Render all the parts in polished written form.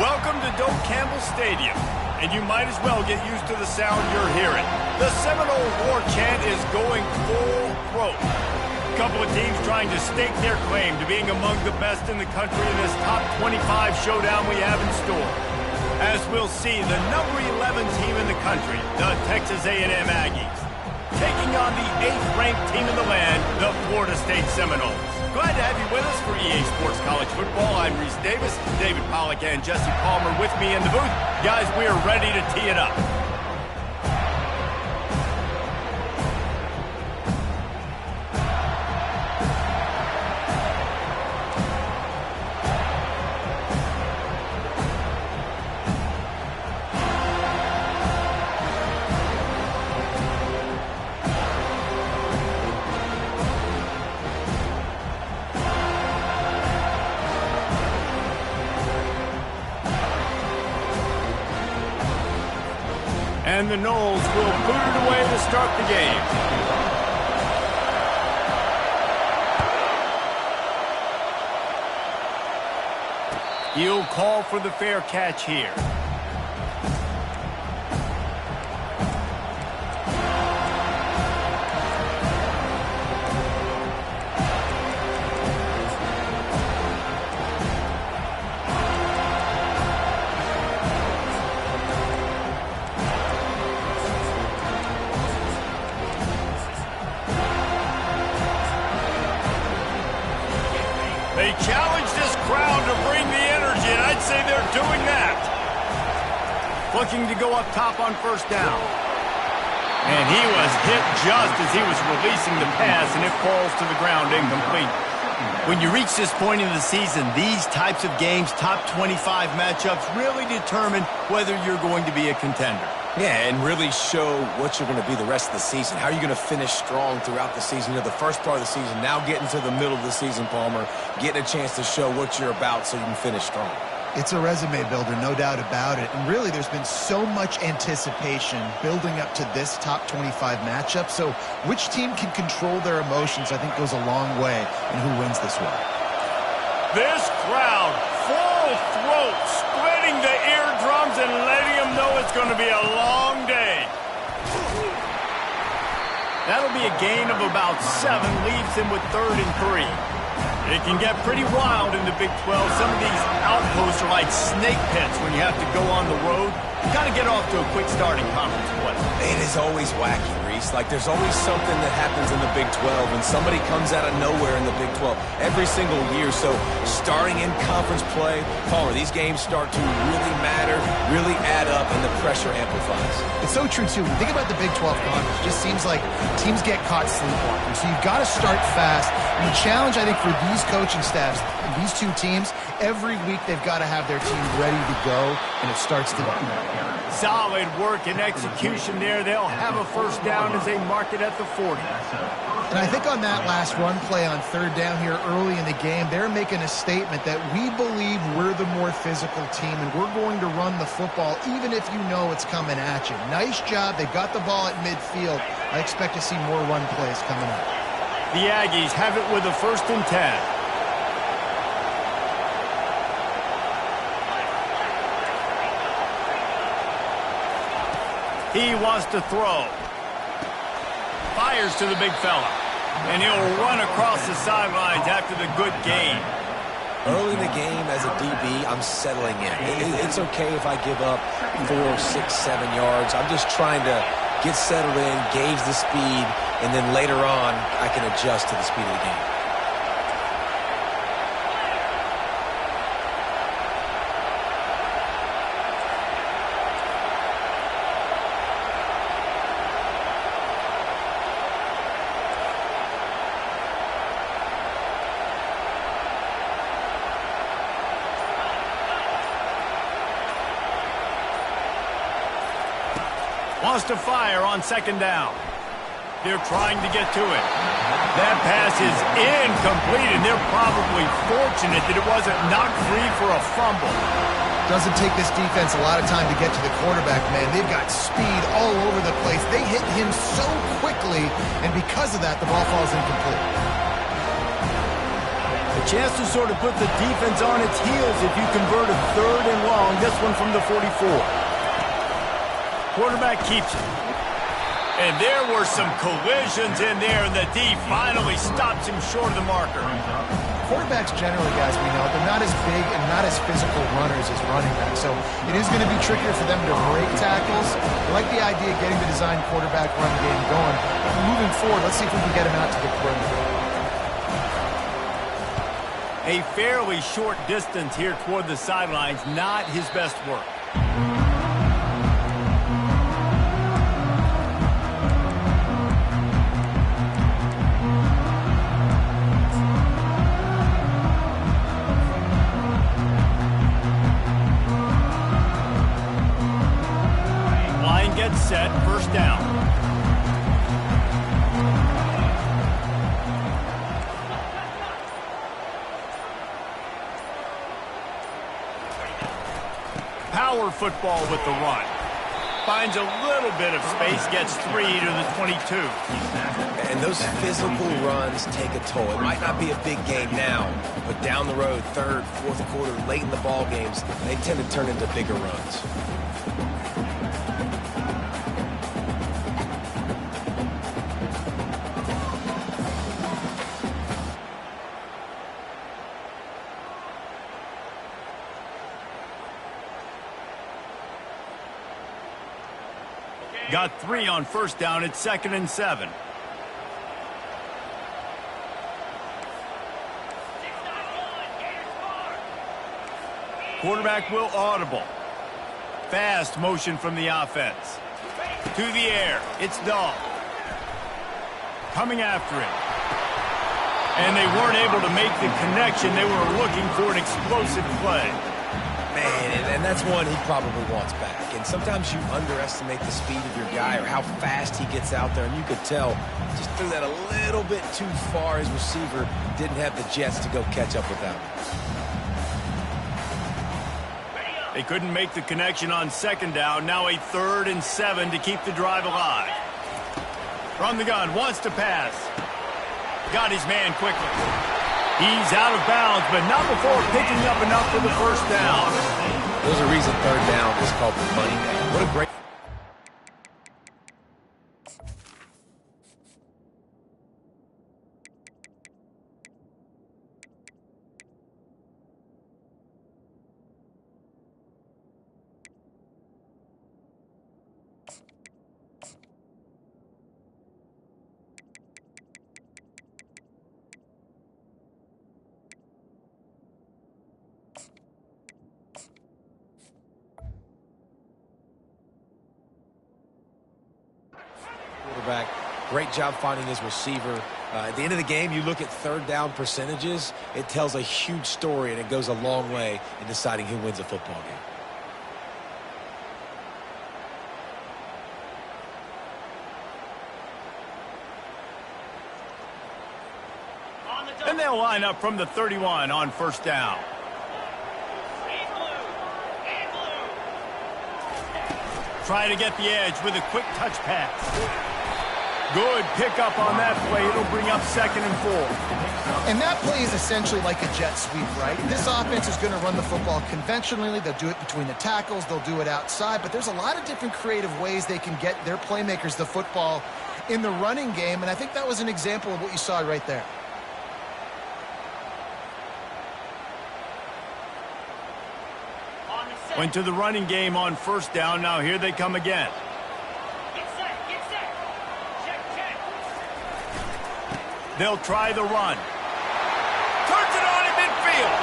Welcome to Doak Campbell Stadium, and you might as well get used to the sound you're hearing. The Seminole War chant is going full throat. A couple of teams trying to stake their claim to being among the best in the country in this top 25 showdown we have in store. As we'll see, the number 11 team in the country, the Texas A&M Aggies, taking on the 8th-ranked team in the land, the Florida State Seminoles. Glad to have you with us for EA Sports College Football. I'm Reese Davis, David Pollack, and Jesse Palmer with me in the booth. Guys, we are ready to tee it up. And the Noles will boot it away to start the game. He'll call for the fair catch here. They challenge this crowd to bring the energy, and I'd say they're doing that. Looking to go up top on first down. And he was hit just as he was releasing the pass, and it falls to the ground incomplete. When you reach this point in the season, these types of games, top 25 matchups, really determine whether you're going to be a contender. Yeah, and really show what you're going to be the rest of the season. How are you going to finish strong throughout the season? You know, the first part of the season, now getting to the middle of the season, Palmer, getting a chance to show what you're about so you can finish strong. It's a resume builder, no doubt about it. And really, there's been so much anticipation building up to this top 25 matchup. So which team can control their emotions, I think, goes a long way in who wins this one. This crowd, full throat, splitting the eardrums and letting them know it's going to be a long day. That'll be a gain of about 7, leaves him with 3rd and 3. It can get pretty wild in the Big 12. Some of these outposts are like snake pits when you have to go on the road. You got to get off to a quick start in conference play. It is always wacky, Reese. Like, there's always something that happens in the Big 12, and somebody comes out of nowhere in the Big 12 every single year. So starting in conference play, Palmer, these games start to really matter, really add up, and the pressure amplifies. It's so true, too. When you think about the Big 12 conference, it just seems like teams get caught sleepwalking. So you've got to start fast. And the challenge, I think, for these coaching staffs, these two teams, every week they've got to have their team ready to go, and it starts to solid work and execution there. They'll have a first down as they mark it at the 40. And I think on that last run play on 3rd down here early in the game, they're making a statement that we believe we're the more physical team and we're going to run the football even if you know it's coming at you. Nice job. They've got the ball at midfield. I expect to see more run plays coming up. The Aggies have it with a 1st and 10. He wants to throw. Fires to the big fella. And he'll run across the sidelines after the good gain. Early in the game, as a DB, I'm settling in. It's okay if I give up 4, 6, 7 yards. I'm just trying to get settled in, gauge the speed, and then later on, I can adjust to the speed of the game. Wants to fire on 2nd down. They're trying to get to it. That pass is incomplete, and they're probably fortunate that it wasn't knocked free for a fumble. Doesn't take this defense a lot of time to get to the quarterback, man. They've got speed all over the place. They hit him so quickly, and because of that, the ball falls incomplete. The A chance to sort of put the defense on its heels if you convert a 3rd and long. This one from the 44. Quarterback keeps it. And there were some collisions in there, and the D finally stops him short of the marker. Quarterbacks generally, guys, we know, they're not as big and not as physical runners as running backs. So it is going to be trickier for them to break tackles. I like the idea of getting the design quarterback run game going. But moving forward, let's see if we can get him out to the perimeter. A fairly short distance here toward the sidelines, not his best work. Line gets set, first down. Power football with the run. Finds a little bit of space, gets 3 to the 22. And those physical runs take a toll. It might not be a big game now, but down the road, 3rd, 4th quarter, late in the ball games, they tend to turn into bigger runs. Got 3 on first down. It's 2nd and 7. Quarterback will audible. Fast motion from the offense. To the air. It's Dahl. Coming after it. And they weren't able to make the connection. They were looking for an explosive play. Man, and that's one he probably wants back. And sometimes you underestimate the speed of your guy or how fast he gets out there. And you could tell just threw that a little bit too far. His receiver didn't have the jets to go catch up with that. They couldn't make the connection on 2nd down. Now a 3rd and 7 to keep the drive alive. From the gun, wants to pass. Got his man quickly. He's out of bounds, but not before picking up enough for the first down. There's a reason 3rd down is called the money down. What a great... quarterback. Great job finding his receiver. At the end of the game, you look at 3rd down percentages. It tells a huge story, and it goes a long way in deciding who wins a football game. And they'll line up from the 31 on first down. Try to get the edge with a quick touch pass. Good pickup on that play. It'll bring up 2nd and 4. And that play is essentially like a jet sweep, right? This offense is going to run the football conventionally. They'll do it between the tackles. They'll do it outside. But there's a lot of different creative ways they can get their playmakers the football in the running game. And I think that was an example of what you saw right there. Went to the running game on first down. Now here they come again. They'll try the run. Turns it on in midfield.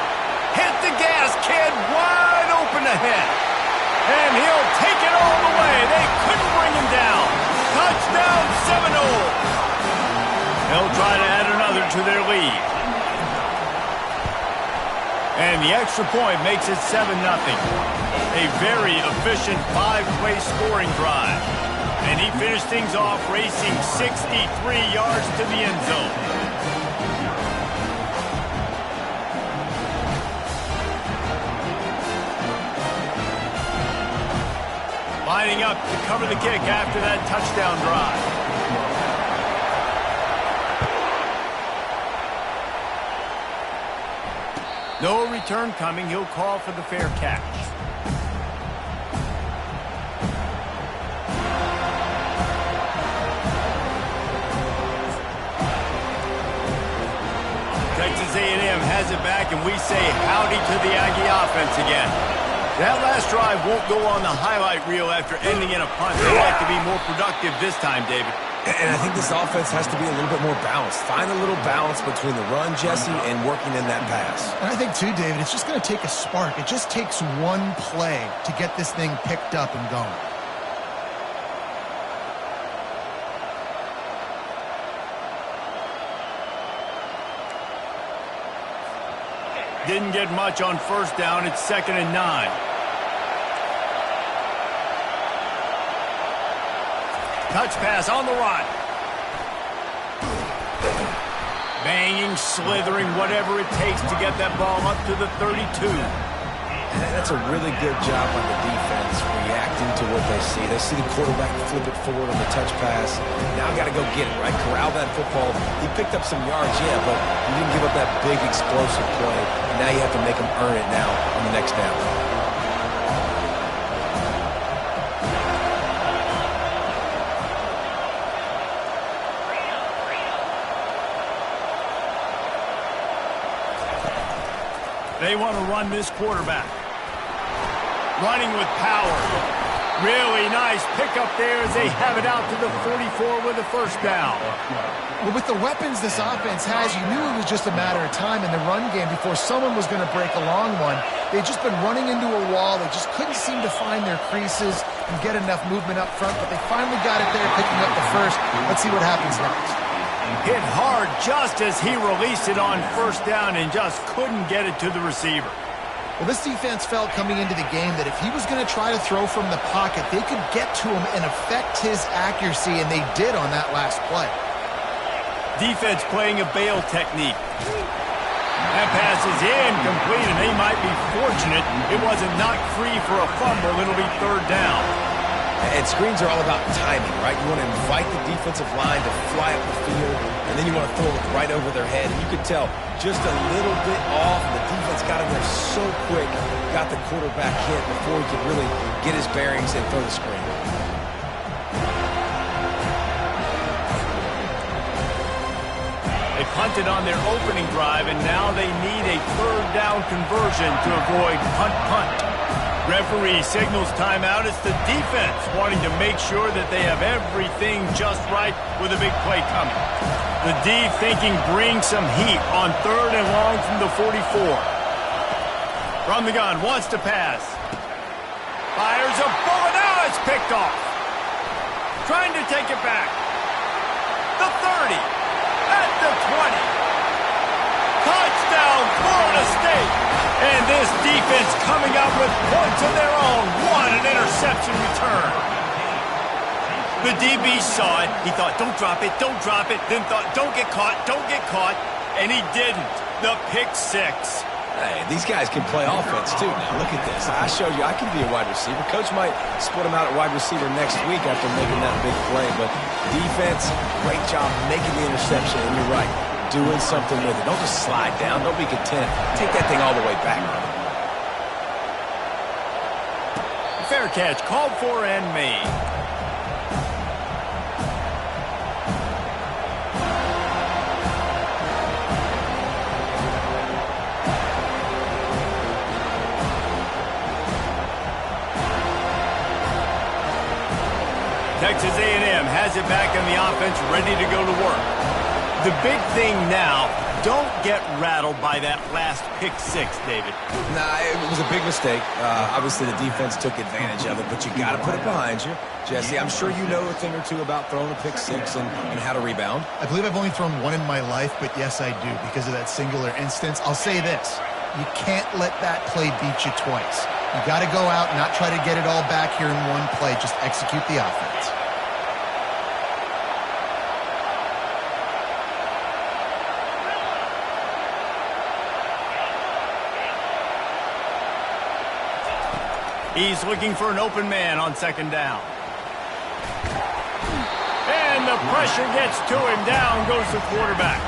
Hit the gas, kid. Wide open ahead. And he'll take it all the way. They couldn't bring him down. Touchdown, Seminole. They'll try to add another to their lead. And the extra point makes it 7-0. A very efficient 5-play scoring drive. And he finished things off racing 63 yards to the end zone. Lining up to cover the kick after that touchdown drive. No return coming. He'll call for the fair catch. Texas A&M has it back, and we say howdy to the Aggie offense again. That last drive won't go on the highlight reel after ending in a punt. They'd like to be more productive this time, David. And I think this offense has to be a little bit more balanced. Find a little balance between the run, Jesse, and working in that pass. And I think, too, David, it's just going to take a spark. It just takes one play to get this thing picked up and going. Didn't get much on first down. It's 2nd and 9. Touch pass on the run. Banging, slithering, whatever it takes to get that ball up to the 32. And that's a really good job on the defense, reacting to what they see. They see the quarterback flip it forward on the touch pass. Now got to go get it, right? Corral that football. He picked up some yards, yeah, but he didn't give up that big explosive play. And now you have to make him earn it now on the next down. They want to run this quarterback. Running with power. Really nice pickup there as they have it out to the 44 with a first down. Well, with the weapons this offense has, you knew it was just a matter of time in the run game before someone was going to break a long one. They'd just been running into a wall. They just couldn't seem to find their creases and get enough movement up front, but they finally got it there, picking up the first. Let's see what happens next. Hit hard just as he released it on first down and just couldn't get it to the receiver. Well, this defense felt coming into the game that if he was going to try to throw from the pocket, they could get to him and affect his accuracy, and they did on that last play. Defense playing a bail technique. That pass is incomplete, and they might be fortunate it wasn't knocked free for a fumble. It'll be 3rd down. And screens are all about timing, right? You want to invite the defensive line to fly up the field, and then you want to throw it right over their head. And you could tell just a little bit off, and the defense got in there so quick, got the quarterback hit before he could really get his bearings and throw the screen. They punted on their opening drive, and now they need a 3rd down conversion to avoid punt. Referee signals timeout. It's the defense wanting to make sure that they have everything just right with a big play coming. The D thinking bring some heat on 3rd and long from the 44. From the gun, wants to pass. Fires a bullet. Now it's picked off. Trying to take it back. The 30. At the 20. Touchdown, Florida State. And this defense coming up with points of their own. What an interception return. The DB saw it. He thought, don't drop it, don't drop it. Then thought, don't get caught, don't get caught. And he didn't. The pick 6. Hey, these guys can play offense, too. Now, look at this. I showed you I can be a wide receiver. Coach might split him out at wide receiver next week after making that big play. But defense, great job making the interception. And you're right, doing something with it. Don't just slide down. Don't be content. Take that thing all the way back. Fair catch called for and made. Texas A&M has it back in the offense, ready to go to work. The big thing now, don't get rattled by that last pick 6, David. Nah, it was a big mistake. Obviously, the defense took advantage of it, but you got to put it behind you. Jesse, I'm sure you know a thing or two about throwing a pick 6 and how to rebound. I believe I've only thrown one in my life, but yes, I do because of that singular instance. I'll say this. You can't let that play beat you twice. You got to go out and not try to get it all back here in one play. Just execute the offense. He's looking for an open man on 2nd down. And the pressure gets to him. Down goes the quarterback.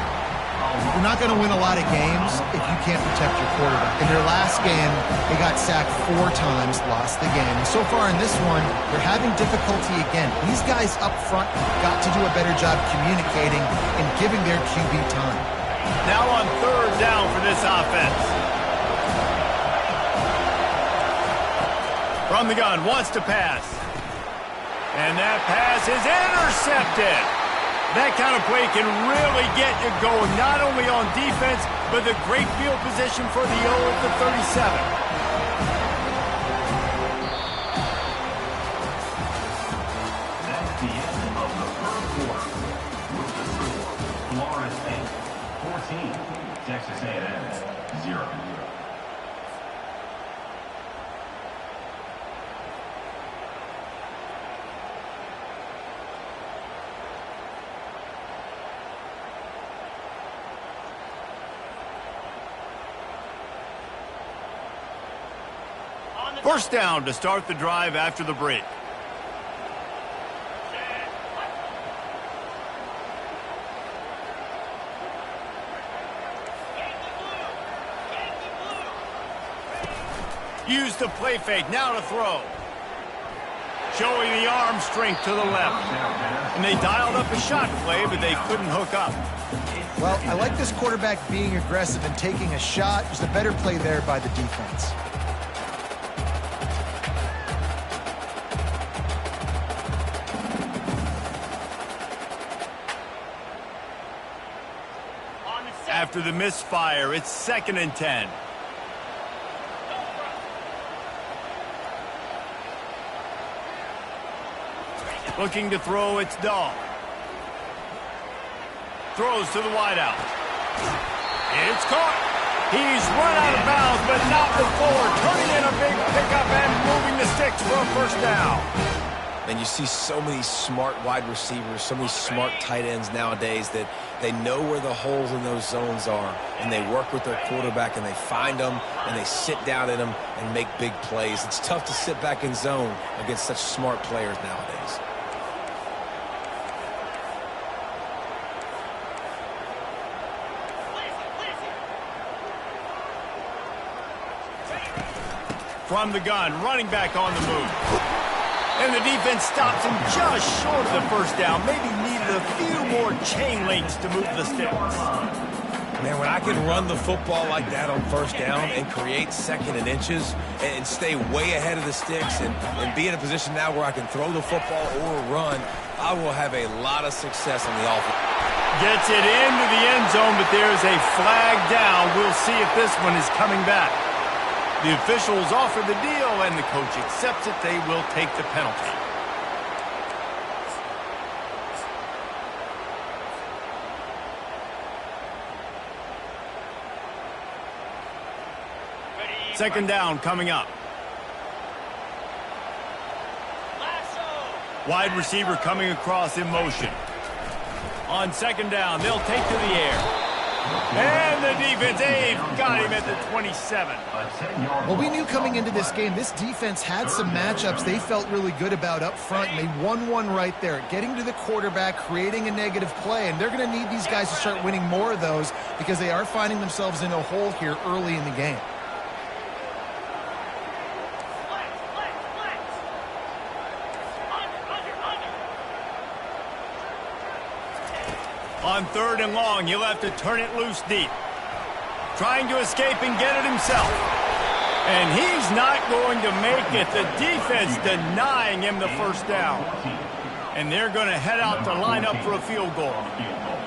You're not going to win a lot of games if you can't protect your quarterback. In their last game, they got sacked 4 times, lost the game. And so far in this one, they're having difficulty again. These guys up front have got to do a better job communicating and giving their QB time. Now on 3rd down for this offense. From the gun, wants to pass. And that pass is intercepted. That kind of play can really get you going, not only on defense, but the great field position for the O at the 37. That's the end of the first quarter. With the score, Florida State 14, Texas A&M 0. First down to start the drive after the break. Use the play fake, now to throw. Showing the arm strength to the left. And they dialed up a shot play, but they couldn't hook up. Well, I like this quarterback being aggressive and taking a shot. Just a better play there by the defense. After the misfire, it's 2nd and 10. Looking to throw, it's Dahl. Throws to the wideout. It's caught. He's run out of bounds, but not before. Turning in a big pickup and moving the sticks for a first down. And you see so many smart wide receivers, so many smart tight ends nowadays that they know where the holes in those zones are, and they work with their quarterback, and they find them, and they sit down in them and make big plays. It's tough to sit back in zone against such smart players nowadays. From the gun, running back on the move. And the defense stops him just short of the first down. Maybe needed a few more chain links to move the sticks. Man, when I can run the football like that on first down and create 2nd and inches and stay way ahead of the sticks and be in a position now where I can throw the football or run, I will have a lot of success on the offense. Gets it into the end zone, but there's a flag down. We'll see if this one is coming back. The officials offer the deal, and the coach accepts it. They will take the penalty. Second down coming up. Wide receiver coming across in motion. On 2nd down, they'll take to the air. And the defense, they've got him at the 27. Well, we knew coming into this game, this defense had some matchups they felt really good about up front, and they won one right there, getting to the quarterback, creating a negative play, and they're going to need these guys to start winning more of those because they are finding themselves in a hole here early in the game. On 3rd and long, he'll have to turn it loose deep. Trying to escape and get it himself. And he's not going to make it. The defense denying him the first down. And they're going to head out to line up for a field goal.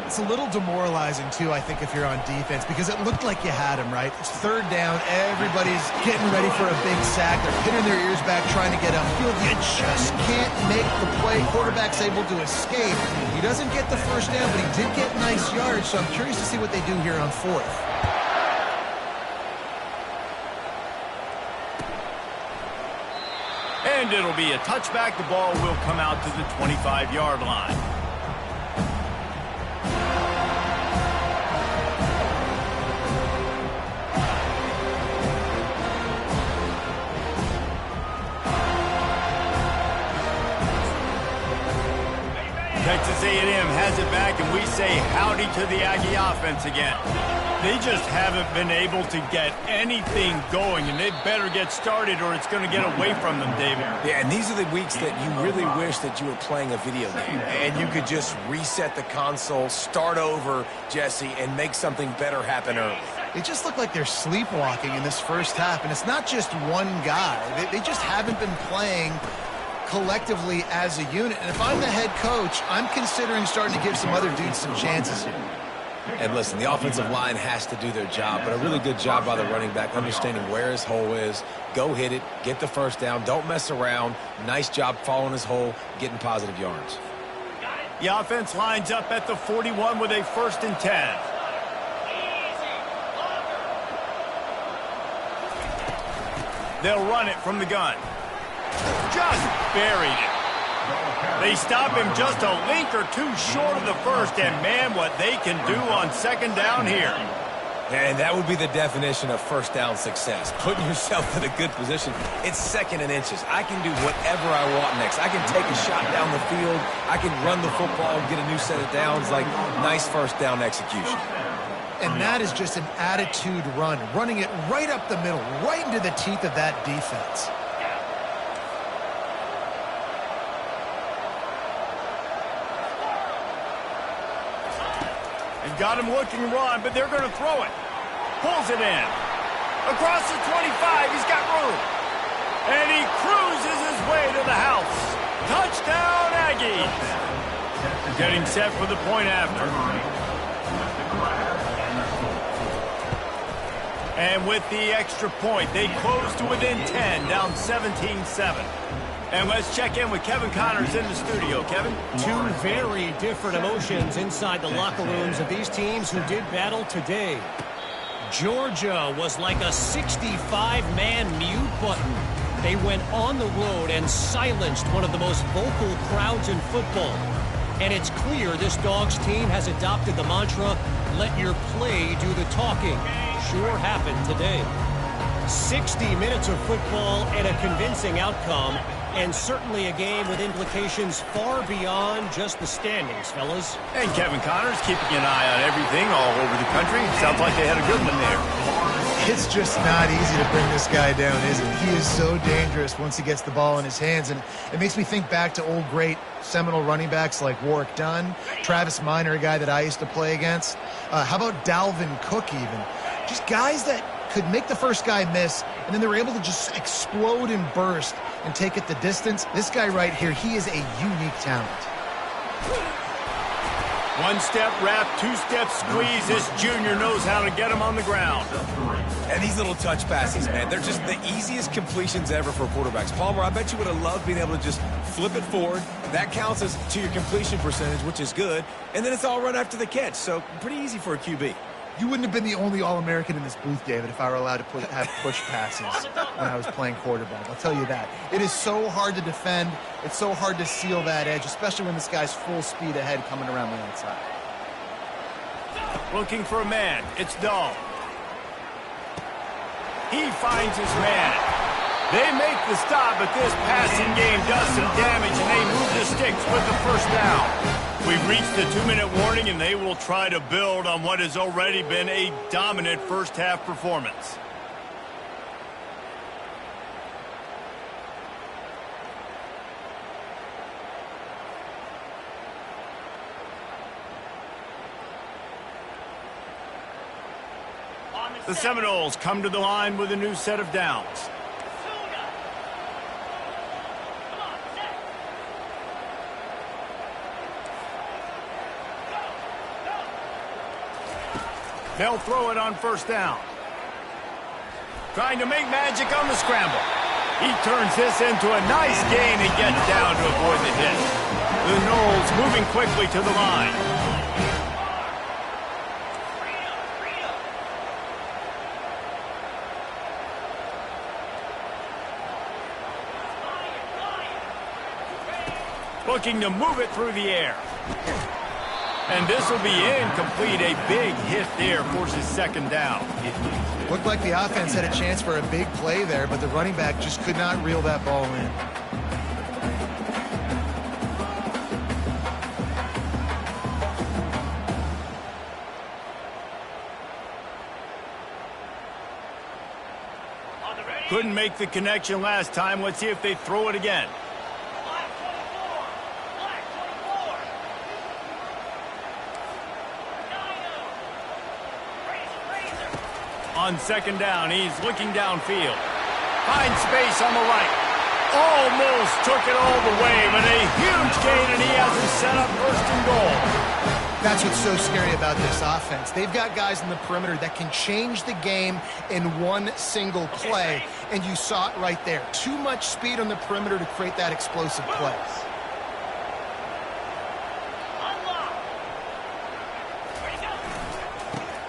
It's a little demoralizing, too, I think, if you're on defense, because it looked like you had him, right? It's 3rd down. Everybody's getting ready for a big sack. They're pinning their ears back, trying to get upfield. You just can't make the play. Quarterback's able to escape. He doesn't get the first down, but he did get nice yards, so I'm curious to see what they do here on 4th. And it'll be a touchback. The ball will come out to the 25-yard line. Texas A&M has it back, and we say howdy to the Aggie offense again. They just haven't been able to get anything going, and they better get started or it's going to get away from them, David. Yeah, and these are the weeks that you really wish that you were playing a video game, and you could just reset the console, start over, Jesse, and make something better happen early. They just look like they're sleepwalking in this first half, and it's not just one guy. They just haven't been playing collectively as a unit. And if I'm the head coach, I'm considering starting to give some other dudes some chances here. And listen, the offensive line has to do their job, but a really good job by the running back, understanding where his hole is. Go hit it, get the first down, don't mess around. Nice job following his hole, getting positive yards. The offense lines up at the 41 with a 1st and 10. They'll run it from the gun. Just buried it. They stop him just a link or two short of the first, and man, what they can do on 2nd down here. And that would be the definition of first down success, putting yourself in a good position. It's 2nd and inches. I can do whatever I want next. I can take a shot down the field. I can run the football and get a new set of downs. Like, nice first down execution. And that is just an attitude run, running it right up the middle, right into the teeth of that defense. They've got him looking run, but they're going to throw it. Pulls it in. Across the 25, he's got room. And he cruises his way to the house. Touchdown, Aggies. Getting set for the point after. And with the extra point, they close to within 10, down 17-7. And let's check in with Kevin Connors in the studio. Kevin? Two very different emotions inside the locker rooms of these teams who did battle today. Georgia was like a 65-man mute button. They went on the road and silenced one of the most vocal crowds in football. And it's clear this Dogs team has adopted the mantra, let your play do the talking. Sure happened today. 60 minutes of football and a convincing outcome, and certainly a game with implications far beyond just the standings, fellas. And Kevin Connors keeping an eye on everything all over the country. Sounds like they had a good one there. It's just not easy to bring this guy down, is it? He is so dangerous once he gets the ball in his hands, and it makes me think back to old great Seminole running backs like Warwick Dunn, Travis Minor, a guy that I used to play against. How about Dalvin Cook even? Just guys that could make the first guy miss, and then they were able to just explode and burst and take it the distance. This guy right here, he is a unique talent. One-step wrap, two-step squeeze. This junior knows how to get him on the ground. And these little touch passes, man, they're just the easiest completions ever for quarterbacks. Palmer, I bet you would have loved being able to just flip it forward. That counts as to your completion percentage, which is good. And then it's all run after the catch, so pretty easy for a QB. You wouldn't have been the only All-American in this booth, David, if I were allowed to have push passes when I was playing quarterback. I'll tell you that. It is so hard to defend. It's so hard to seal that edge, especially when this guy's full speed ahead coming around the outside. Looking for a man. It's Dahl. He finds his man. They make the stop, but this passing game does some damage, and they move the sticks with the first down. We've reached the 2-minute warning, and they will try to build on what has already been a dominant first-half performance. The Seminoles come to the line with a new set of downs. They'll throw it on first down. Trying to make magic on the scramble. He turns this into a nice gain and gets down to avoid the hit. The Noles moving quickly to the line. Looking to move it through the air. And this will be incomplete. A big hit there forces second down. Looked like the offense had a chance for a big play there, but the running back just could not reel that ball in. Couldn't make the connection last time. Let's see if they throw it again. On second down, he's looking downfield. Finds space on the right. Almost took it all the way, but a huge gain, and he has him set up first and goal. That's what's so scary about this offense. They've got guys in the perimeter that can change the game in one single play, and you saw it right there. Too much speed on the perimeter to create that explosive play.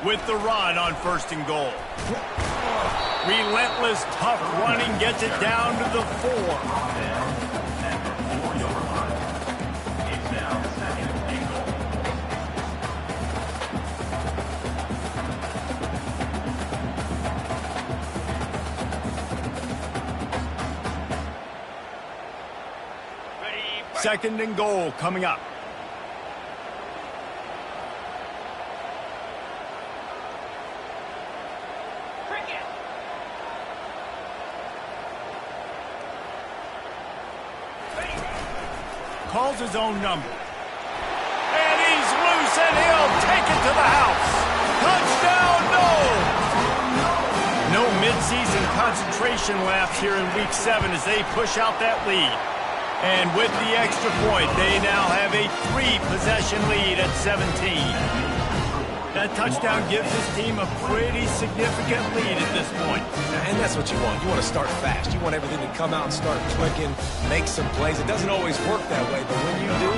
With the run on first and goal. Relentless, tough running gets it down to the 4. It's now second and goal. Second and goal coming up. Calls his own number. And he's loose, and he'll take it to the house. Touchdown, no! No midseason concentration laps here in Week 7 as they push out that lead. And with the extra point, they now have a 3-possession lead at 17. That touchdown gives his team a pretty significant lead at this point. And that's what you want. You want to start fast. You want everything to come out and start clicking, make some plays. It doesn't always work that way, but when you do,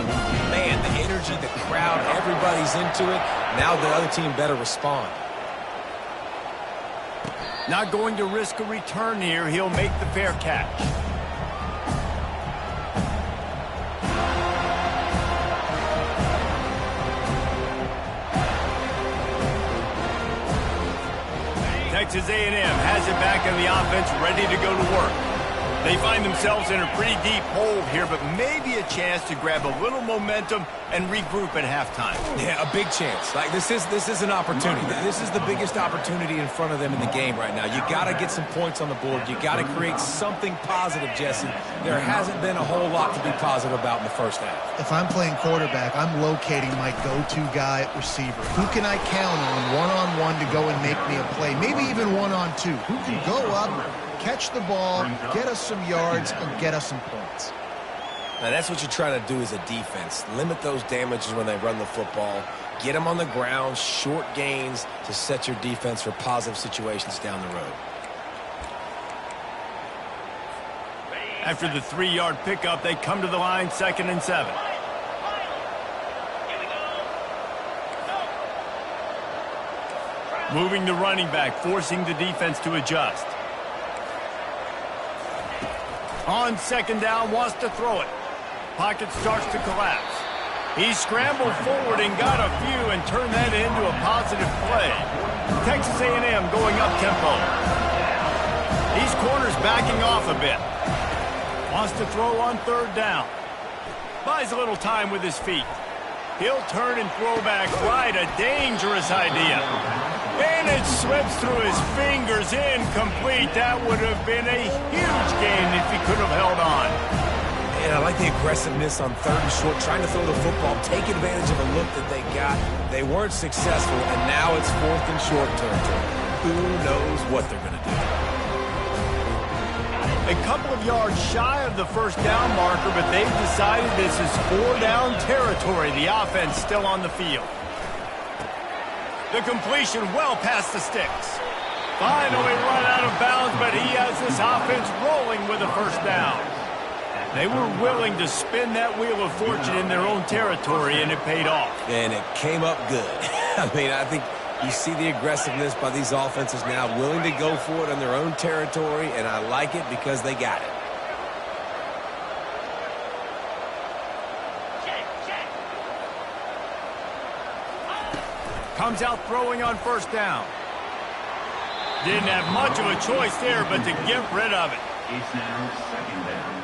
man, the energy, the crowd, everybody's into it. Now the other team better respond. Not going to risk a return here. He'll make the fair catch. Texas A&M has it back in the offense, ready to go to work. They find themselves in a pretty deep hole here, but maybe a chance to grab a little momentum and regroup at halftime. Yeah, a big chance. Like this is an opportunity. This is the biggest opportunity in front of them in the game right now. You got to get some points on the board. You got to create something positive, Jesse. There hasn't been a whole lot to be positive about in the first half. If I'm playing quarterback, I'm locating my go-to guy at receiver. Who can I count on one-on-one to go and make me a play? Maybe even one-on-two. Who can go up, catch the ball, get us some yards, and get us some points? Now, that's what you're trying to do as a defense. Limit those damages when they run the football. Get them on the ground, short gains to set your defense for positive situations down the road. After the 3-yard pickup, they come to the line, 2nd and 7. Moving the running back, forcing the defense to adjust. On 2nd down, wants to throw it. Pocket starts to collapse. He scrambled forward and got a few and turned that into a positive play. Texas A&M going up tempo. These corners backing off a bit. Wants to throw on 3rd down. Buys a little time with his feet. He'll turn and throw back right. A dangerous idea. And it slips through his fingers, incomplete. That would have been a huge gain if he could have held on. And I like the aggressiveness on 3rd and short, trying to throw the football, take advantage of a look that they got. They weren't successful, and now it's 4th and short territory. Who knows what they're going to do? A couple of yards shy of the 1st down marker, but they've decided this is 4-down territory. The offense still on the field. The completion well past the sticks. Finally run out of bounds, but he has this offense rolling with a 1st down. They were willing to spin that wheel of fortune in their own territory, and it paid off. And it came up good. I mean, I think you see the aggressiveness by these offenses now, willing to go for it in their own territory, and I like it because they got it. Comes out throwing on 1st down. Didn't have much of a choice there, but to get rid of it. It's now 2nd down.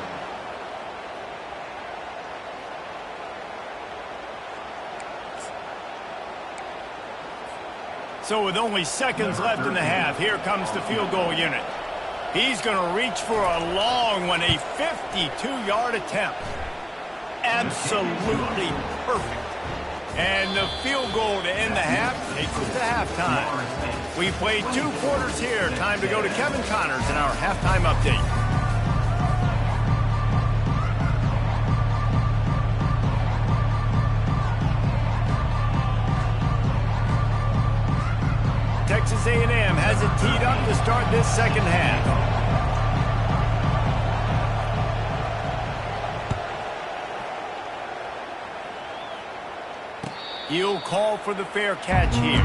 So with only seconds left in the half, here comes the field goal unit. He's going to reach for a long one, a 52-yard attempt. Absolutely perfect. And the field goal to end the half takes us to halftime. We played 2 quarters here. Time to go to Kevin Connors in our halftime update. Texas A&M has it teed up to start this second half. He'll call for the fair catch here.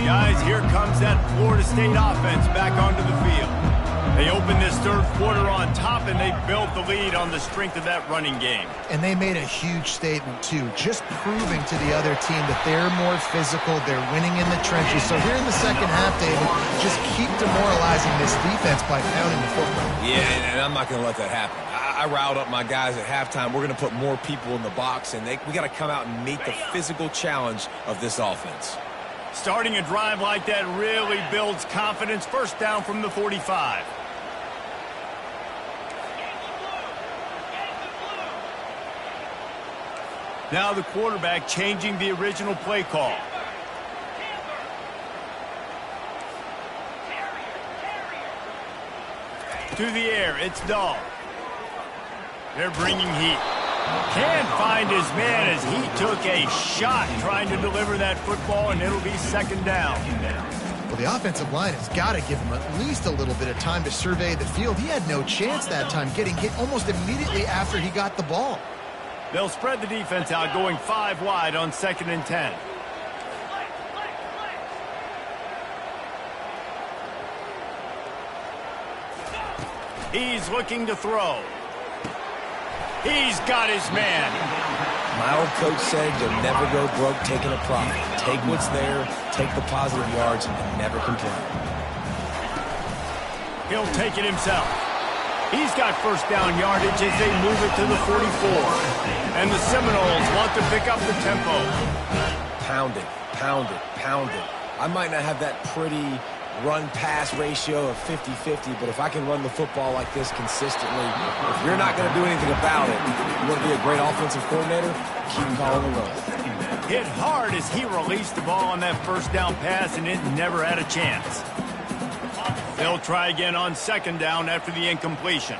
Guys, here comes that Florida State offense back onto the field. They opened this third quarter on top, and they built the lead on the strength of that running game. And they made a huge statement, too, just proving to the other team that they're more physical, they're winning in the trenches. So here in the second half, David, just keep demoralizing this defense by pounding the football. Yeah, and I'm not going to let that happen. I riled up my guys at halftime. We're going to put more people in the box, and we got to come out and meet the physical challenge of this offense. Starting a drive like that really builds confidence. First down from the 45. Now the quarterback changing the original play call. To the air, it's Dahl. They're bringing heat. Can't find his man as he took a shot trying to deliver that football, and it'll be second down. Well, the offensive line has got to give him at least a little bit of time to survey the field. He had no chance that time, getting hit almost immediately after he got the ball. They'll spread the defense out, going 5 wide on 2nd and 10. He's looking to throw. He's got his man. My old coach said you'll never go broke taking a profit. Take what's there, take the positive yards, and never complain. He'll take it himself. He's got first down yardage as they move it to the 44. And the Seminoles want to pick up the tempo. Pound it, pound it, pound it. I might not have that pretty run-pass ratio of 50-50, but if I can run the football like this consistently, if you're not going to do anything about it, you want to be a great offensive coordinator, keep calling the run. Hit hard as he released the ball on that first down pass, and it never had a chance. They'll try again on 2nd down after the incompletion.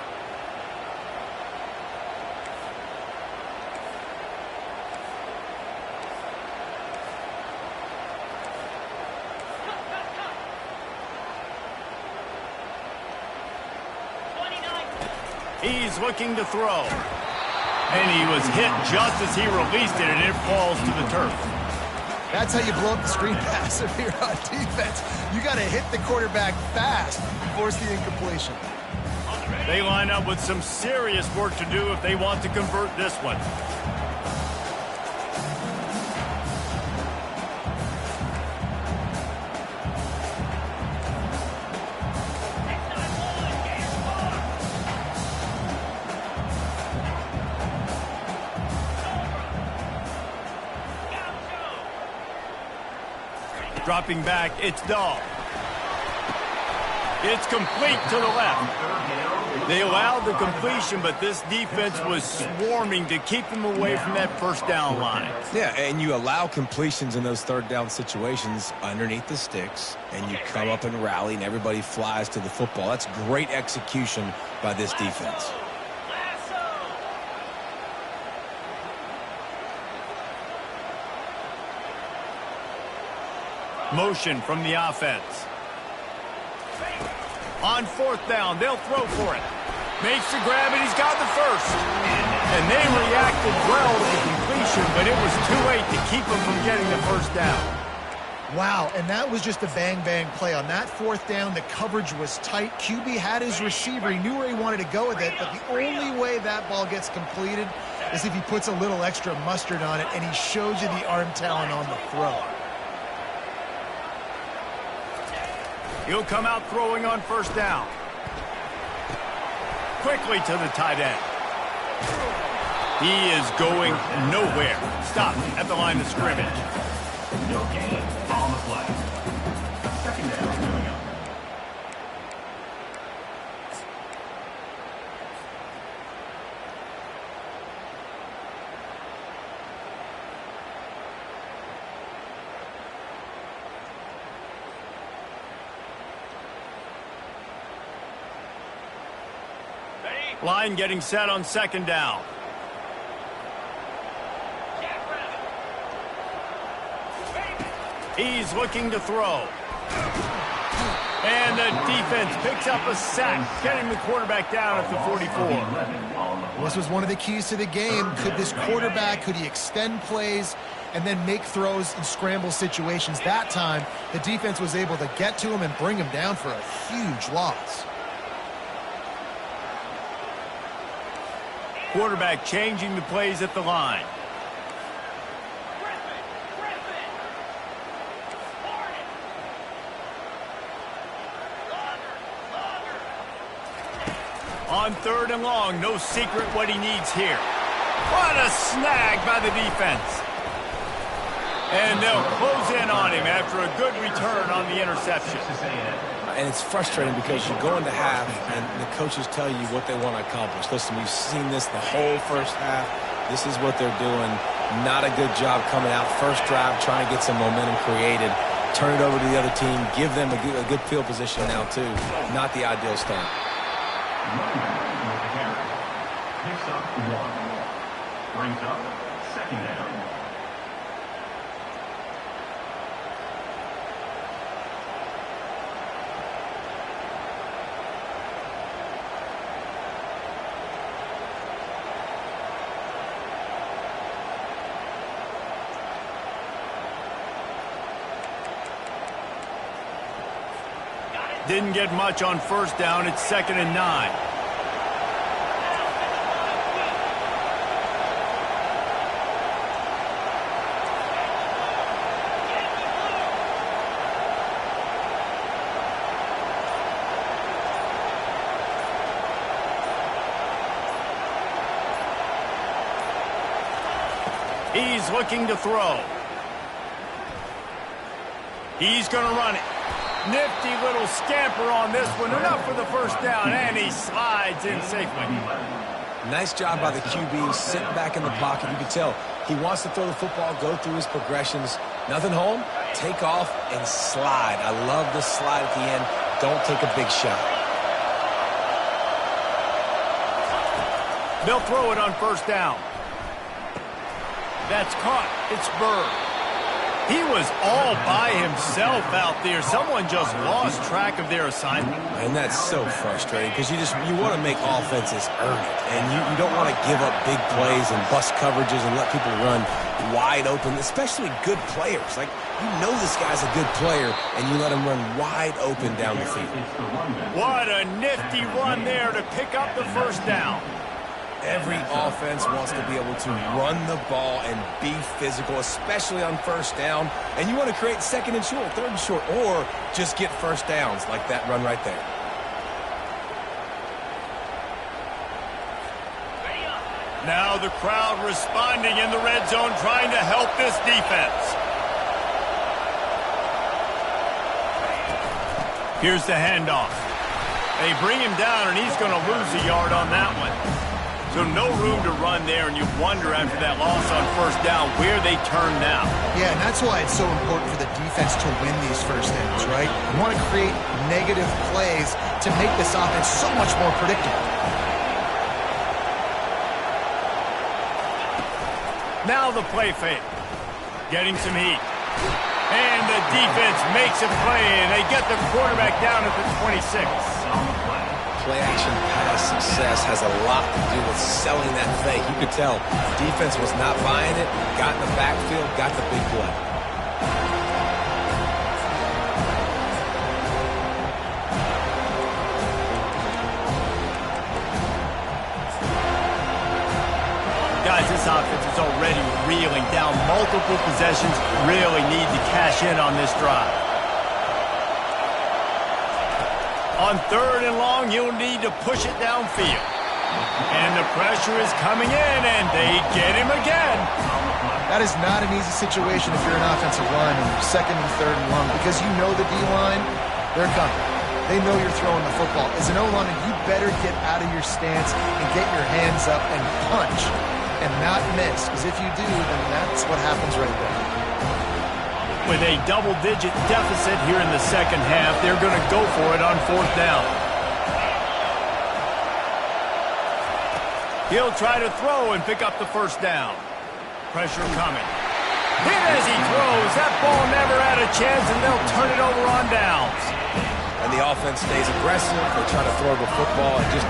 He's looking to throw. And he was hit just as he released it, and it falls to the turf. That's how you blow up the screen pass if you're on defense. You got to hit the quarterback fast and force the incompletion. They line up with some serious work to do if they want to convert this one. Dropping back, it's Dahl. It's complete to the left. They allowed the completion, but this defense was swarming to keep them away from that first down line. Yeah, and you allow completions in those 3rd down situations underneath the sticks, and you come up and rally, and everybody flies to the football. That's great execution by this defense. Motion from the offense. On 4th down, they'll throw for it. Makes the grab, and he's got the first. And they reacted well to the completion, but it was too late to keep them from getting the first down. Wow, and that was just a bang-bang play. On that 4th down, the coverage was tight. QB had his receiver. He knew where he wanted to go with it, but the only way that ball gets completed is if he puts a little extra mustard on it, and he shows you the arm talent on the throw. He'll come out throwing on first down. Quickly to the tight end. He is going nowhere. Stop at the line of scrimmage. No gain on the play. Second down coming up. Line getting set on second down. He's looking to throw. And the defense picks up a sack, getting the quarterback down at the 44. This was one of the keys to the game. Could this quarterback, could he extend plays and then make throws in scramble situations? That time, the defense was able to get to him and bring him down for a huge loss. Quarterback changing the plays at the line. On third and long, no secret what he needs here. What a snag by the defense. And they'll close in on him after a good return on the interception. And it's frustrating because you go into half and the coaches tell you what they want to accomplish. Listen, we've seen this the whole first half. This is what they're doing. Not a good job coming out. First drive, trying to get some momentum created. Turn it over to the other team. Give them a good field position now, too. Not the ideal start. Picks up one. Brings up second down. Didn't get much on first down. It's 2nd and 9. He's looking to throw. He's going to run it. Nifty little scamper on this one. Enough for the first down, and he slides in safely. Nice job by the QB, sitting back in the pocket. You can tell he wants to throw the football, go through his progressions. Nothing home, take off, and slide. I love the slide at the end. Don't take a big shot. They'll throw it on first down. That's caught. It's Bird. He was all by himself out there. Someone just lost track of their assignment. And that's so frustrating because you want to make offenses earn it. And you don't want to give up big plays and bust coverages and let people run wide open, especially good players. Like, you know this guy's a good player, and you let him run wide open down the field. What a nifty run there to pick up the first down. Every offense wants to be able to run the ball and be physical, especially on first down. And you want to create second and short, third and short, or just get first downs like that run right there. Now the crowd responding in the red zone, trying to help this defense. Here's the handoff. They bring him down, and he's going to lose a yard on that one. So no room to run there, and you wonder after that loss on first down where they turn now. Yeah, and that's why it's so important for the defense to win these first downs, right? You want to create negative plays to make this offense so much more predictable. Now the play fake. Getting some heat. And the defense makes a play, and they get the quarterback down at the 26. Play-action pass success has a lot to do with selling that fake. You could tell defense was not buying it, got in the backfield, got the big play. Guys, this offense is already reeling down multiple possessions. Really need to cash in on this drive. On 3rd and long, you'll need to push it downfield. And the pressure is coming in, and they get him again. That is not an easy situation if you're an offensive lineman, 2nd and 3rd and long, because you know the D-line, they're coming. They know you're throwing the football. As an O-lineman, you better get out of your stance and get your hands up and punch and not miss, because if you do, then that's what happens right there. With a double-digit deficit here in the second half, they're going to go for it on 4th down. He'll try to throw and pick up the 1st down. Pressure coming. Hit as he throws. That ball never had a chance, and they'll turn it over on downs. And the offense stays aggressive. They try to throw the football and just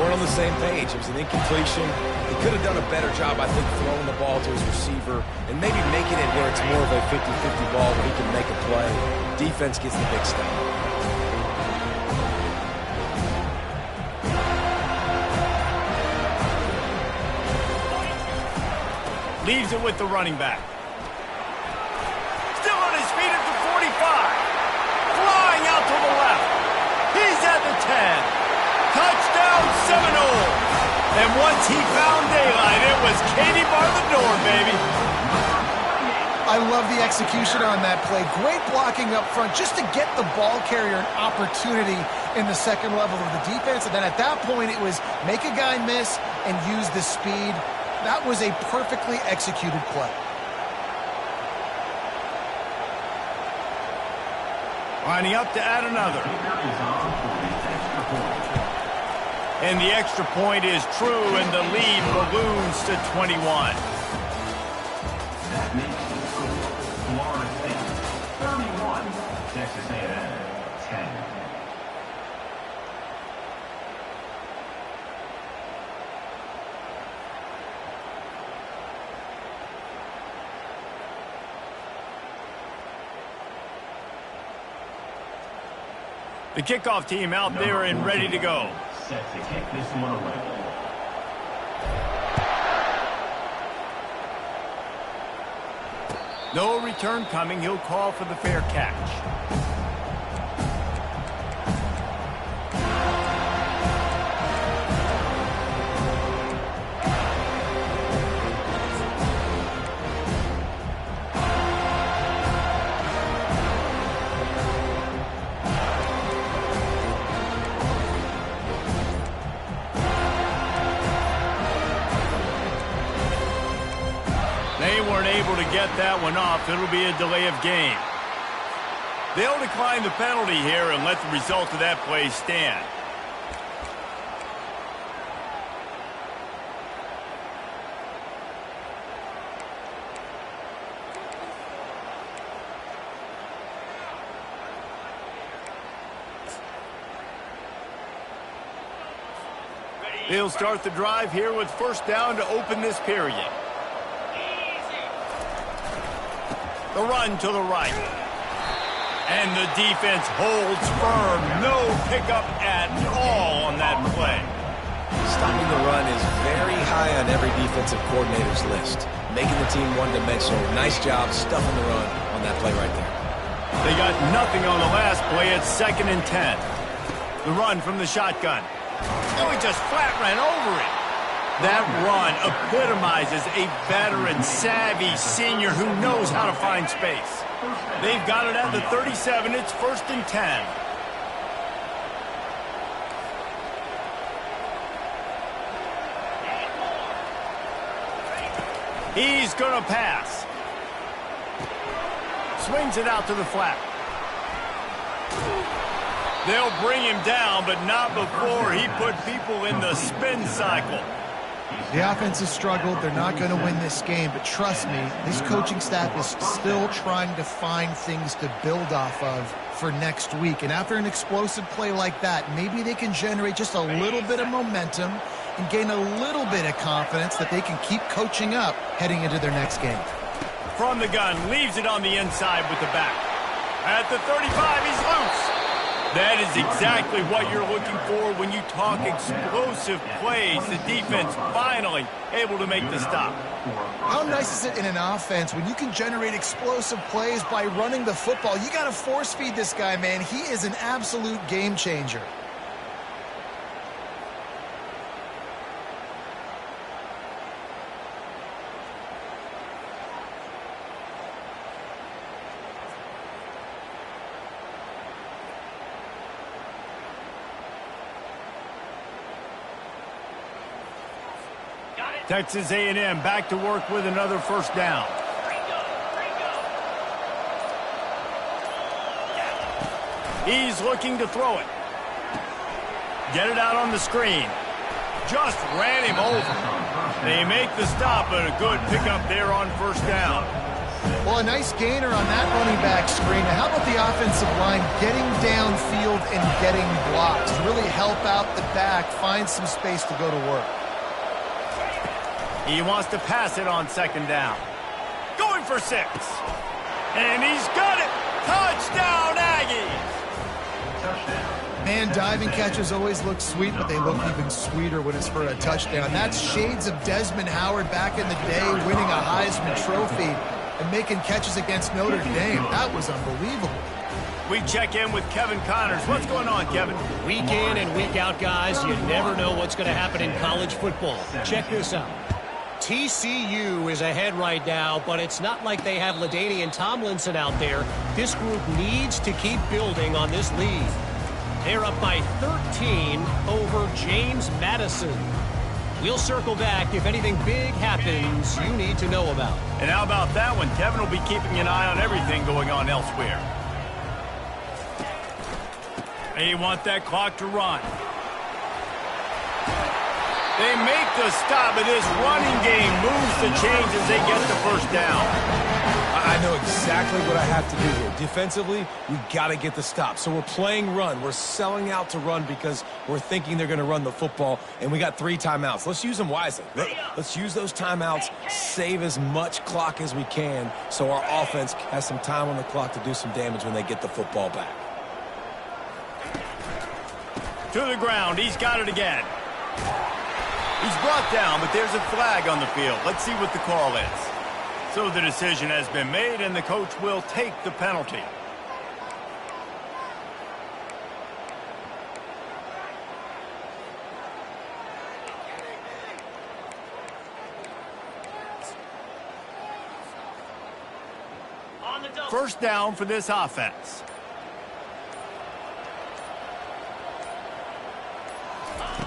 weren't on the same page. It was an incompletion. He could have done a better job, I think, throwing the ball to his receiver and maybe making it where it's more of a 50-50 ball where he can make a play. Defense gets the big stop. Leaves it with the running back. Still on his feet at the 45. Flying out to the left. He's at the 10. Touchdown Seminoles. And once he found daylight, it was Katie bar the door, baby. I love the execution on that play. Great blocking up front just to get the ball carrier an opportunity in the 2nd level of the defense. And then at that point, it was make a guy miss and use the speed. That was a perfectly executed play. Lining up to add another. And the extra point is true, and the lead balloons to 21. That makes the score Florida State 31, Texas A&M 10. The kickoff team out there and ready to go. Set to kick this one away. No return coming. He'll call for the fair catch. Able to get that one off. It'll be a delay of game. They'll decline the penalty here and let the result of that play stand. They'll start the drive here with 1st down to open this period. The run to the right. And the defense holds firm. No pickup at all on that play. Stopping the run is very high on every defensive coordinator's list. Making the team one-dimensional. Nice job stuffing the run on that play right there. They got nothing on the last play at 2nd and 10. The run from the shotgun. Oh, he just flat ran over it. That run epitomizes a veteran, savvy senior who knows how to find space. They've got it at the 37. It's 1st and 10. He's going to pass. Swings it out to the flat. They'll bring him down, but not before he put people in the spin cycle. The offense has struggled. They're not going to win this game, but trust me, this coaching staff is still trying to find things to build off of for next week. And after an explosive play like that, maybe they can generate just a little bit of momentum and gain a little bit of confidence that they can keep coaching up heading into their next game. From the gun, leaves it on the inside with the back. At the 35, he's loose. That is exactly what you're looking for when you talk explosive plays. The defense finally able to make the stop. How nice is it in an offense when you can generate explosive plays by running the football? You got to force feed this guy, man. He is an absolute game changer. Texas A&M back to work with another first down. He's looking to throw it. Get it out on the screen. Just ran him over. They make the stop, but a good pickup there on first down. Well, a nice gainer on that running back screen. Now, how about the offensive line getting downfield and getting blocks to really help out the back, find some space to go to work? He wants to pass it on second down. Going for 6. And he's got it. Touchdown, Aggies. Man, diving catches always look sweet, but they look even sweeter when it's for a touchdown. That's shades of Desmond Howard back in the day, winning a Heisman Trophy and making catches against Notre Dame. That was unbelievable. We check in with Kevin Connors. What's going on, Kevin? Week in and week out, guys, you never know what's going to happen in college football. Check this out. TCU is ahead right now, but it's not like they have LaDainian Tomlinson out there. This group needs to keep building on this lead. They're up by 13 over James Madison. We'll circle back if anything big happens you need to know about. And how about that one? Kevin will be keeping an eye on everything going on elsewhere. They want that clock to run. They make the stop, but this running game moves the chains as they get the first down. I know exactly what I have to do here. Defensively, we got to get the stop. So we're playing run. We're selling out to run because we're thinking they're going to run the football, and we got 3 timeouts. Let's use them wisely. Let's use those timeouts, save as much clock as we can so our offense has some time on the clock to do some damage when they get the football back. To the ground. He's got it again. He's brought down, but there's a flag on the field. Let's see what the call is. So the decision has been made, and the coach will take the penalty. First down for this offense.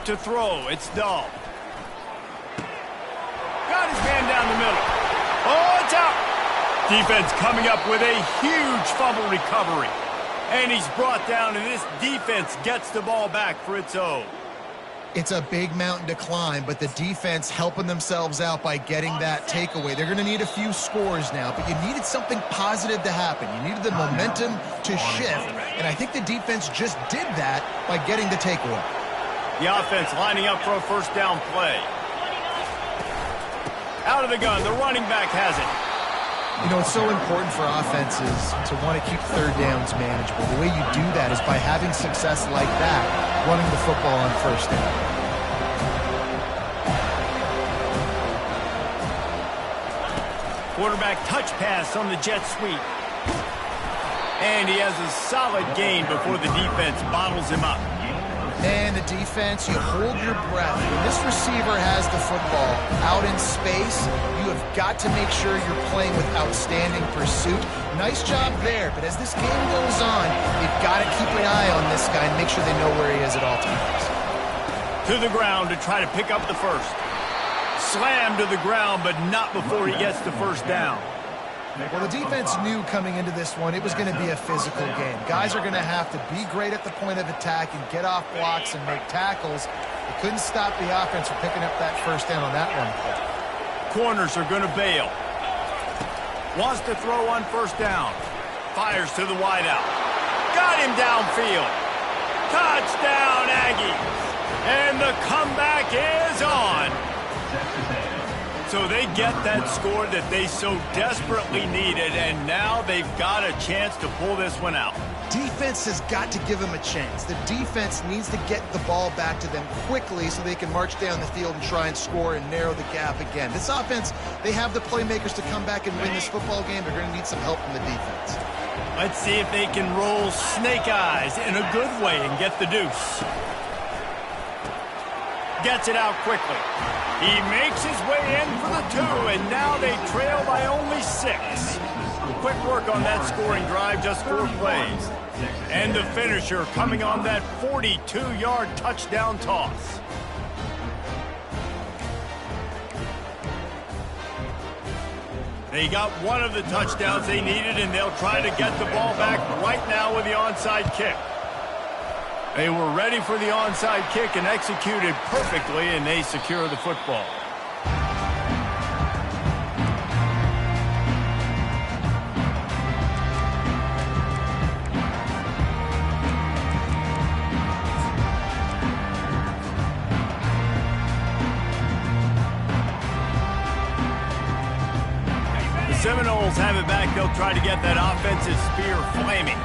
To throw, it's Dull. Got his man down the middle. Oh, it's out. Defense coming up with a huge fumble recovery. And he's brought down, and this defense gets the ball back for its own. It's a big mountain to climb, but the defense helping themselves out by getting that takeaway. They're going to need a few scores now, but you needed something positive to happen. You needed the momentum to shift, and I think the defense just did that by getting the takeaway. The offense lining up for a first down play. Out of the gun, the running back has it. You know, it's so important for offenses to want to keep third downs manageable. The way you do that is by having success like that, running the football on first down. Quarterback touch pass on the jet sweep. And he has a solid gain before the defense bottles him up. And the defense, you hold your breath. When this receiver has the football out in space, you have got to make sure you're playing with outstanding pursuit. Nice job there, but as this game goes on, you've got to keep an eye on this guy and make sure they know where he is at all times. To the ground to try to pick up the first. Slam to the ground, but not before he gets the first down. Well, the defense knew coming into this one it was going to be a physical game. Guys are going to have to be great at the point of attack and get off blocks and make tackles. They couldn't stop the offense from picking up that first down on that one play. Corners are going to bail. Wants to throw on first down. Fires to the wideout. Got him downfield. Touchdown, Aggies. And the comeback is on. So they get that score that they so desperately needed, and now they've got a chance to pull this one out. Defense has got to give them a chance. The defense needs to get the ball back to them quickly so they can march down the field and try and score and narrow the gap again. This offense, they have the playmakers to come back and win this football game. They're going to need some help from the defense. Let's see if they can roll snake eyes in a good way and get the deuce. Gets it out quickly. He makes his way in for the 2, and now they trail by only 6. Quick work on that scoring drive, just 4 plays. And the finisher coming on that 42-yard touchdown toss. They got one of the touchdowns they needed, and they'll try to get the ball back right now with the onside kick. They were ready for the onside kick and executed perfectly, and they secure the football. Seminoles have it back. They'll try to get that offensive spear flaming.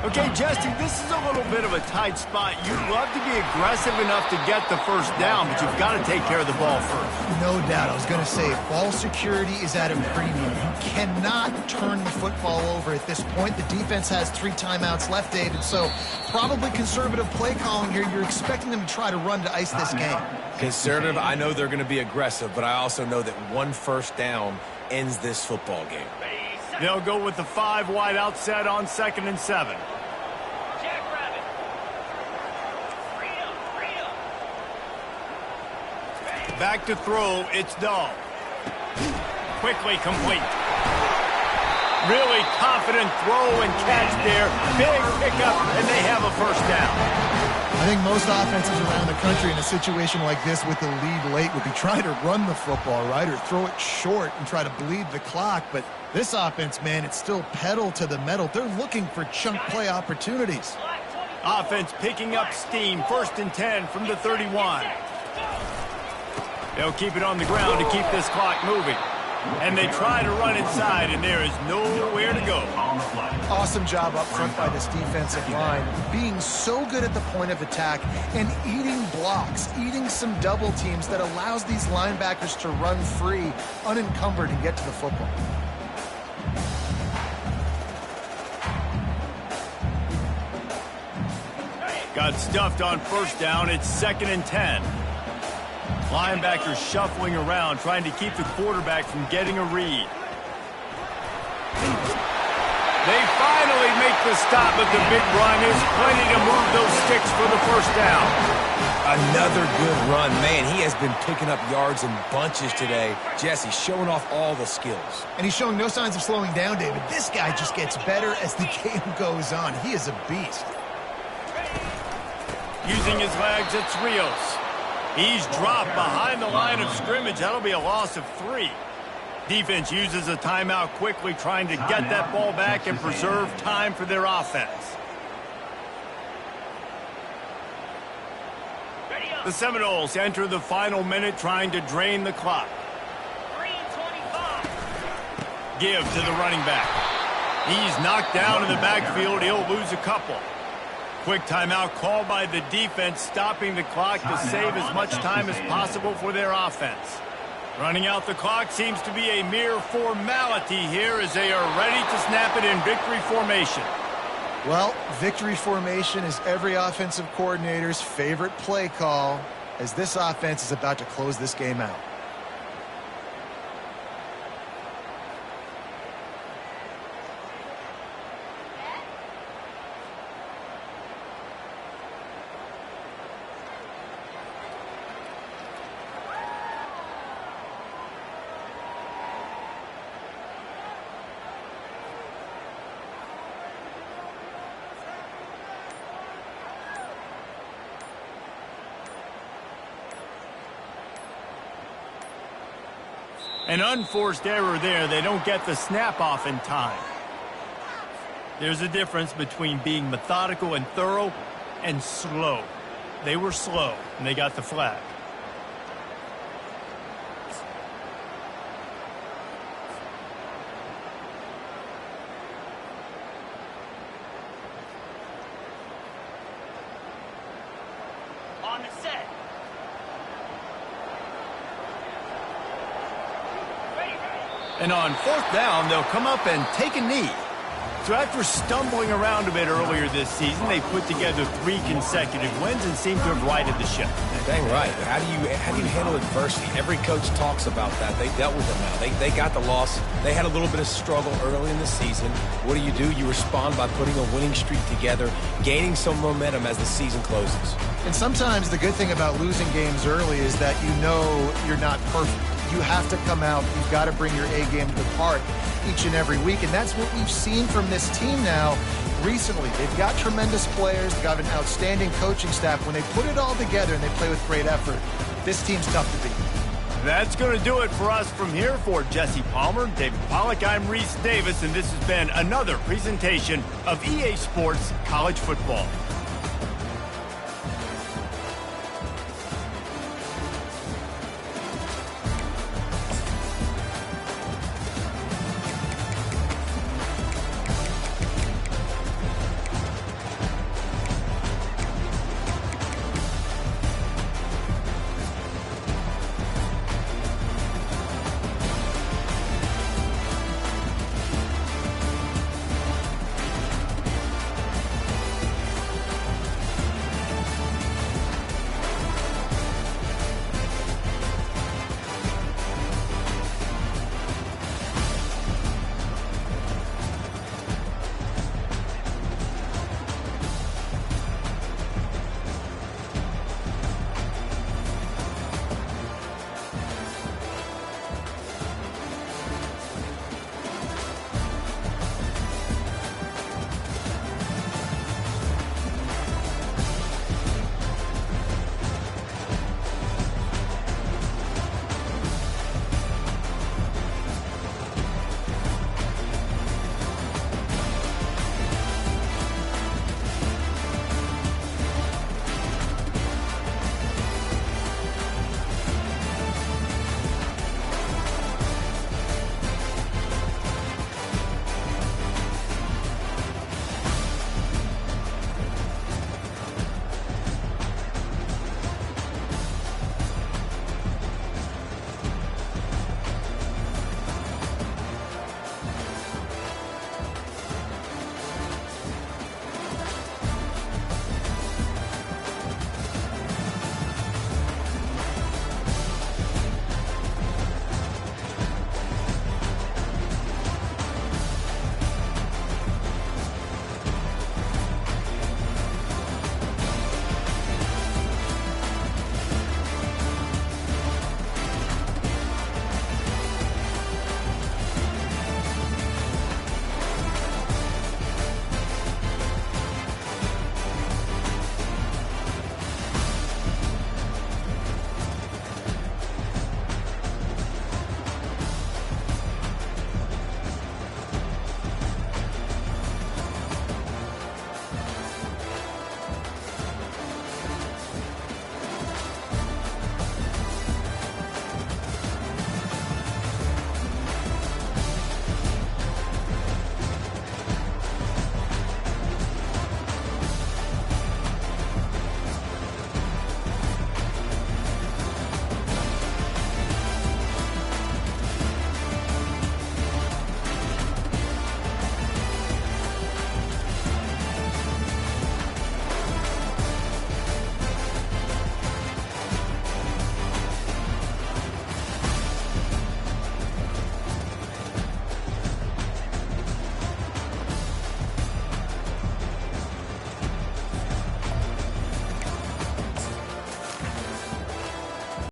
Okay, Jesse, this is a little bit of a tight spot. You'd love to be aggressive enough to get the first down, but you've got to take care of the ball first. No doubt. I was going to say, ball security is at a premium. You cannot turn the football over at this point. The defense has 3 timeouts left, David, so probably conservative play calling here. You're expecting them to try to run to ice this game. Conservative, I know they're going to be aggressive, but I also know that one first down ends this football game. They'll go with the 5 wide out set on 2nd and 7. Back to throw, it's Dahl. Quickly complete. Really confident throw and catch there. Big pickup, and they have a first down. I think most offenses around the country in a situation like this with the lead late would be trying to run the football, right, or throw it short and try to bleed the clock. But this offense, man, it's still pedal to the metal. They're looking for chunk play opportunities. Offense picking up steam. 1st and 10 from the 31. They'll keep it on the ground to keep this clock moving. And they try to run inside, and there is nowhere to go. Awesome job up front by this defensive line, being so good at the point of attack and eating blocks, eating some double teams that allows these linebackers to run free, unencumbered, and get to the football. Got stuffed on first down. It's 2nd and 10. Linebackers shuffling around, trying to keep the quarterback from getting a read. They finally make the stop, but the big run is plenty to move those sticks for the first down. Another good run. Man, he has been picking up yards in bunches today. Jesse showing off all the skills. And he's showing no signs of slowing down, David. This guy just gets better as the game goes on. He is a beast. Using his legs, it's Rios. He's dropped behind the line of scrimmage. That'll be a loss of 3. Defense uses a timeout quickly, trying to get that ball back and preserve time for their offense. The Seminoles enter the final minute, trying to drain the clock. Give to the running back. He's knocked down in the backfield. He'll lose a couple. Quick timeout called by the defense, stopping the clock to save as much time as possible for their offense. Running out the clock seems to be a mere formality here as they are ready to snap it in victory formation. Well, victory formation is every offensive coordinator's favorite play call as this offense is about to close this game out. An unforced error there. They don't get the snap off in time. There's a difference between being methodical and thorough and slow. They were slow, and they got the flag. On the set. And on 4th down, they'll come up and take a knee. So after stumbling around a bit earlier this season, they put together 3 consecutive wins and seem to have righted the ship. Dang right. How do you handle adversity? Every coach talks about that. They dealt with it now. They got the loss. They had a little bit of struggle early in the season. What do? You respond by putting a winning streak together, gaining some momentum as the season closes. And sometimes the good thing about losing games early is that you know you're not perfect. You have to come out. You've got to bring your A game to the park each and every week. And that's what we've seen from this team now recently. They've got tremendous players. They've got an outstanding coaching staff. When they put it all together and they play with great effort, this team's tough to beat. That's going to do it for us from here. For Jesse Palmer, David Pollack, I'm Reese Davis, and this has been another presentation of EA Sports College Football.